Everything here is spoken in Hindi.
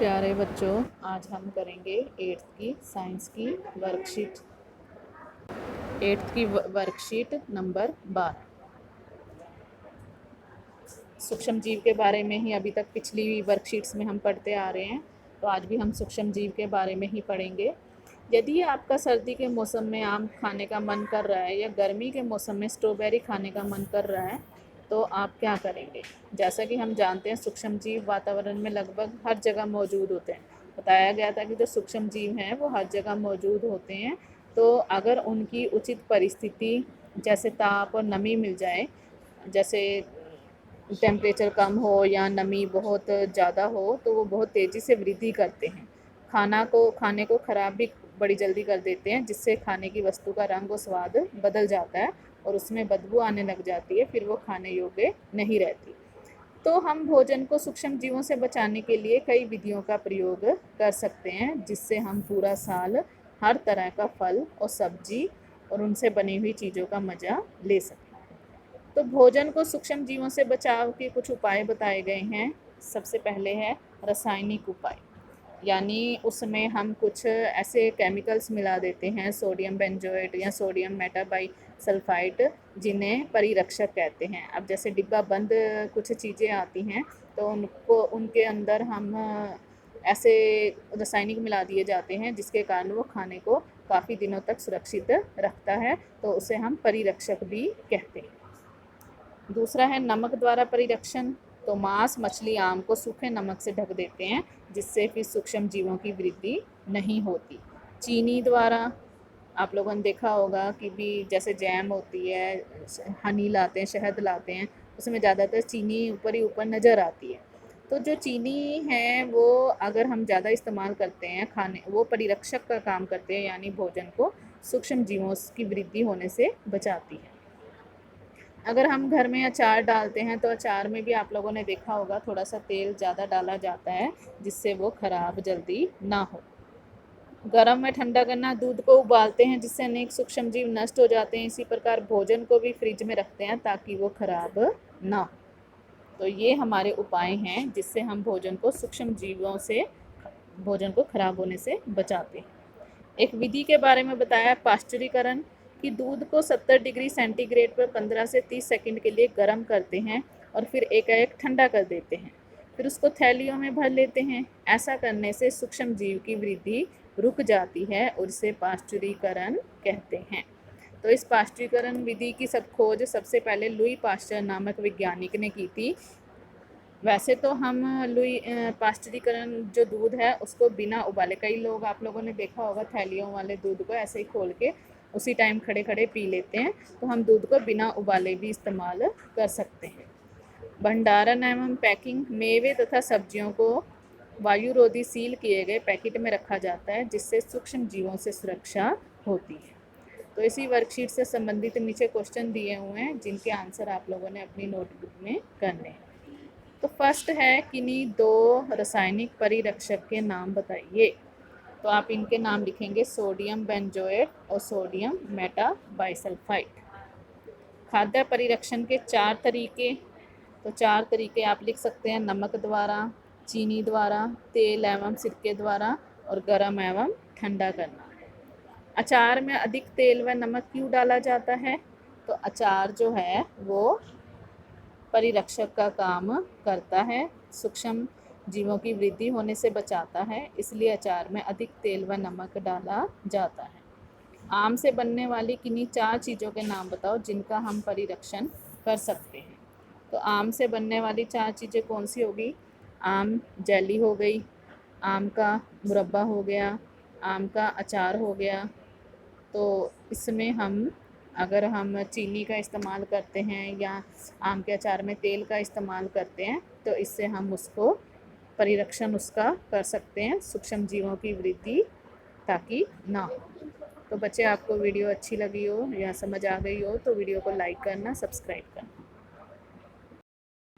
प्यारे बच्चों, आज हम करेंगे एट्थ की वर्कशीट नंबर 12। सूक्ष्म जीव के बारे में ही अभी तक पिछली वर्कशीट्स में हम पढ़ते आ रहे हैं, तो आज भी हम सूक्ष्म जीव के बारे में ही पढ़ेंगे। यदि आपका सर्दी के मौसम में आम खाने का मन कर रहा है या गर्मी के मौसम में स्ट्रॉबेरी खाने का मन कर रहा है, तो आप क्या करेंगे? जैसा कि हम जानते हैं, सूक्ष्म जीव वातावरण में लगभग हर जगह मौजूद होते हैं। बताया गया था कि जो सूक्ष्म जीव हैं वो हर जगह मौजूद होते हैं। तो अगर उनकी उचित परिस्थिति जैसे ताप और नमी मिल जाए, जैसे टेम्परेचर कम हो या नमी बहुत ज़्यादा हो, तो वो बहुत तेज़ी से वृद्धि करते हैं। खाने को ख़राब भी बड़ी जल्दी कर देते हैं, जिससे खाने की वस्तु का रंग और स्वाद बदल जाता है और उसमें बदबू आने लग जाती है, फिर वो खाने योग्य नहीं रहती। तो हम भोजन को सूक्ष्म जीवों से बचाने के लिए कई विधियों का प्रयोग कर सकते हैं, जिससे हम पूरा साल हर तरह का फल और सब्जी और उनसे बनी हुई चीज़ों का मज़ा ले सकें। तो भोजन को सूक्ष्म जीवों से बचाव के कुछ उपाय बताए गए हैं। सबसे पहले है रासायनिक उपाय, यानी उसमें हम कुछ ऐसे केमिकल्स मिला देते हैं, सोडियम बेंजोएट या सोडियम मेटाबाइसल्फाइड, जिन्हें परिरक्षक कहते हैं। अब जैसे डिब्बा बंद कुछ चीज़ें आती हैं, तो उनको उनके अंदर हम ऐसे रासायनिक मिला दिए जाते हैं, जिसके कारण वो खाने को काफ़ी दिनों तक सुरक्षित रखता है, तो उसे हम परिरक्षक भी कहते हैं। दूसरा है नमक द्वारा परिरक्षण। तो मांस, मछली, आम को सूखे नमक से ढक देते हैं, जिससे फिर सूक्ष्म जीवों की वृद्धि नहीं होती। चीनी द्वारा, आप लोगों ने देखा होगा कि भी जैसे जैम होती है, हनी लाते हैं, शहद लाते हैं, उसमें ज़्यादातर चीनी ऊपर ही ऊपर नज़र आती है। तो जो चीनी है वो अगर हम ज़्यादा इस्तेमाल करते हैं खाने, वो परिरक्षक का काम करते हैं, यानी भोजन को सूक्ष्म जीवों की वृद्धि होने से बचाती है। अगर हम घर में अचार डालते हैं, तो अचार में भी आप लोगों ने देखा होगा थोड़ा सा तेल ज़्यादा डाला जाता है, जिससे वो ख़राब जल्दी ना हो। गर्म में ठंडा करना, दूध को उबालते हैं जिससे अनेक सूक्ष्म जीव नष्ट हो जाते हैं। इसी प्रकार भोजन को भी फ्रिज में रखते हैं ताकि वो ख़राब ना हो। तो ये हमारे उपाय हैं जिससे हम भोजन को सूक्ष्म जीवों से, भोजन को ख़राब होने से बचाते हैं। एक विधि के बारे में बताया, पाश्चुरीकरण, कि दूध को 70 डिग्री सेंटीग्रेड पर 15 से 30 सेकंड के लिए गर्म करते हैं और फिर एकाएक ठंडा कर देते हैं। फिर उसको थैलियों में भर लेते हैं। ऐसा करने से सूक्ष्म जीव की वृद्धि रुक जाती है और इसे पाश्चुरीकरण कहते हैं। तो इस पाश्चुरीकरण विधि की खोज सबसे पहले लुई पाश्चर नामक वैज्ञानिक ने की थी। वैसे तो हम पाश्चुरीकरण जो दूध है उसको बिना उबाले, कई लोग आप लोगों ने देखा होगा थैलियों वाले दूध को ऐसे ही खोल के उसी टाइम खड़े खड़े पी लेते हैं, तो हम दूध को बिना उबाले भी इस्तेमाल कर सकते हैं। भंडारण एवं पैकिंग, मेवे तथा सब्जियों को वायुरोधी सील किए गए पैकेट में रखा जाता है, जिससे सूक्ष्म जीवों से सुरक्षा होती है। तो इसी वर्कशीट से संबंधित नीचे क्वेश्चन दिए हुए हैं, जिनके आंसर आप लोगों ने अपनी नोटबुक में करने हैं। तो फर्स्ट है, किन्हीं दो रासायनिक परिरक्षक के नाम बताइए। तो आप इनके नाम लिखेंगे, सोडियम बेंजोएट और सोडियम मेटाबाइसल्फाइड। खाद्य परिरक्षण के 4 तरीके, तो 4 तरीके आप लिख सकते हैं, नमक द्वारा, चीनी द्वारा, तेल एवं सिरके द्वारा और गर्म एवं ठंडा करना। अचार में अधिक तेल व नमक क्यों डाला जाता है? तो अचार जो है वो परिरक्षक का काम करता है, सूक्ष्म जीवों की वृद्धि होने से बचाता है, इसलिए अचार में अधिक तेल व नमक डाला जाता है। आम से बनने वाली किन्हीं 4 चीज़ों के नाम बताओ जिनका हम परिरक्षण कर सकते हैं। तो आम से बनने वाली 4 चीज़ें कौन सी होगी? आम जेली हो गई, आम का मुरब्बा हो गया, आम का अचार हो गया। तो इसमें हम, अगर हम चीनी का इस्तेमाल करते हैं या आम के अचार में तेल का इस्तेमाल करते हैं, तो इससे हम उसको परिरक्षण उसका कर सकते हैं, सूक्ष्म जीवों की वृद्धि ताकि ना हो। तो बच्चे, आपको वीडियो अच्छी लगी हो या समझ आ गई हो तो वीडियो को लाइक करना, सब्सक्राइब करना।